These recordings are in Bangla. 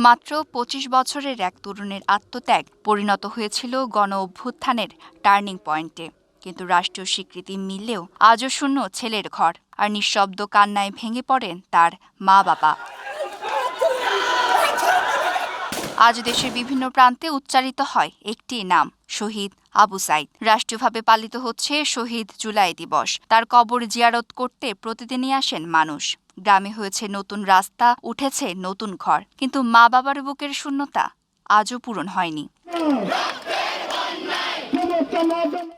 মাত্র ২৫ বছরের এক তরুণের আত্মত্যাগ পরিণত হয়েছিল গণ অভ্যুত্থানের টার্নিং পয়েন্টে। কিন্তু রাষ্ট্রীয় স্বীকৃতি মিললেও আজও শূন্য ছেলের ঘর, আর নিঃশব্দ কান্নায় ভেঙে পড়েন তার মা-বাবা। আজ দেশের বিভিন্ন প্রান্তে উচ্চারিত হয় একটি নাম, শহীদ আবু সাইদ। রাষ্ট্রীয়ভাবে পালিত হচ্ছে শহীদ জুলাই দিবস। তার কবর জিয়ারত করতে প্রতিদিনই আসেন মানুষ। গ্রামে হয়েছে নতুন রাস্তা, উঠেছে নতুন ঘর, কিন্তু মা বাবার বুকের শূন্যতা আজও পূরণ হয়নি।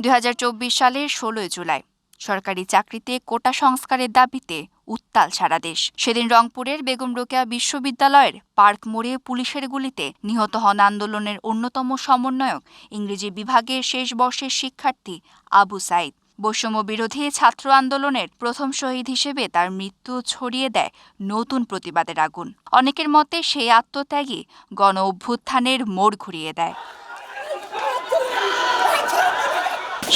২০২৪ সালের ১৬ জুলাই সরকারি চাকরিতে কোটা সংস্কারের দাবিতে উত্তাল সারা দেশ। সেদিন রংপুরের বেগম রোকেয়া বিশ্ববিদ্যালয়ের পার্ক মোড়ে পুলিশের গুলিতে নিহত হন আন্দোলনের অন্যতম সমন্বয়ক, ইংরেজি বিভাগের শেষ বর্ষের শিক্ষার্থী আবু সাইদ। বৈষম্য বিরোধী ছাত্র আন্দোলনের প্রথম শহীদ হিসেবে তার মৃত্যু ছড়িয়ে দেয় নতুন প্রতিবাদের আগুন। অনেকের মতে সেই আত্মত্যাগই গণ অভ্যুত্থানের মোড় ঘুরিয়ে দেয়।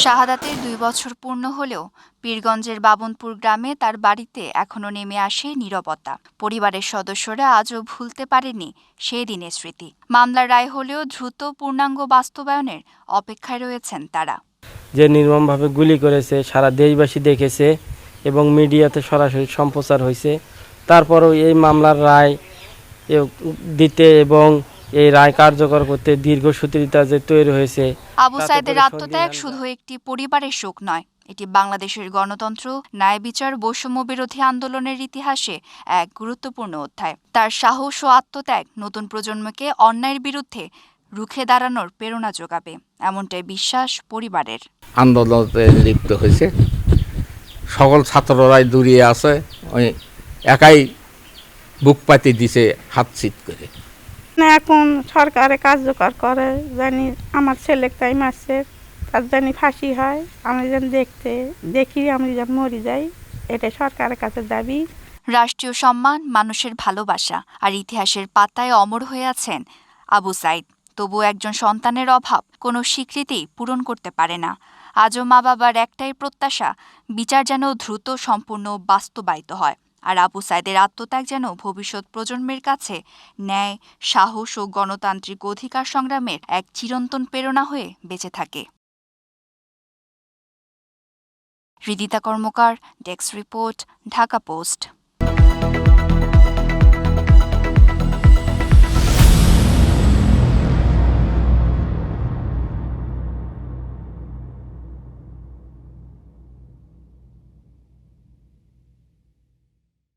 শাহাদাতের ২ বছর পূর্ণ হলেও পীরগঞ্জের বাবনপুর গ্রামে তার বাড়িতে এখনও নেমে আসে নীরবতা। পরিবারের সদস্যরা আজও ভুলতে পারেনি সেই দিনের স্মৃতি। মামলার রায় হলেও দ্রুত পূর্ণাঙ্গ বাস্তবায়নের অপেক্ষায় রয়েছেন তারা। যে নির্মমভাবে গুলি করেছে সারা দেশবাসী দেখেছে এবং মিডিয়াতে সরাসরি সম্প্রচার হয়েছে। তারপরেও এই মামলার রায় দিতে এবং এই রায় কার্যকর করতে দীর্ঘসূত্রিতা যে তৈরি হয়েছে। আবু সাইদের আত্মত্যাগ শুধু একটি পরিবারের শোক নয়, এটি বাংলাদেশের গণতন্ত্র, ন্যায় বিচার, বৈষম্য বিরোধী আন্দোলনের ইতিহাসে এক গুরুত্বপূর্ণ অধ্যায়। তার সাহস ও আত্মত্যাগ নতুন প্রজন্মকে অন্যায়ের বিরুদ্ধে রুখে দাঁড়ানোর প্রেরণা যোগাবে, এমনটাই বিশ্বাস পরিবারের। আন্দোলনে লিপ্ত হয়েছে, সকল ছাত্ররাই দূরিয়ে আছে, ওই একাই বুক পাতি দিছে হাত চিত করে। এখন সরকারে কার্যকর করে, জানি আমার ছেলে তাই মারছে, তার জানি ফাঁসি হয়, আমি যেন দেখি আমি যেন মরে যাই, এটা সরকারের কাছে দাবি। রাষ্ট্রীয় সম্মান, মানুষের ভালোবাসা আর ইতিহাসের পাতায় অমর হয়ে আছেন আবু সাইদ। তবু একজন সন্তানের অভাব কোনো স্বীকৃতি পূরণ করতে পারে না। আজও মা বাবার একটাই প্রত্যাশা, বিচার যেন দ্রুত সম্পূর্ণ বাস্তবায়িত হয়, আর আবু সাইদের আত্মত্যাগ যেন ভবিষ্যৎ প্রজন্মের কাছে ন্যায়, সাহস ও গণতান্ত্রিক অধিকার সংগ্রামের এক চিরন্তন প্রেরণা হয়ে বেঁচে থাকে। হৃদিতা কর্মকার, ডেস্ক রিপোর্ট, ঢাকা পোস্ট।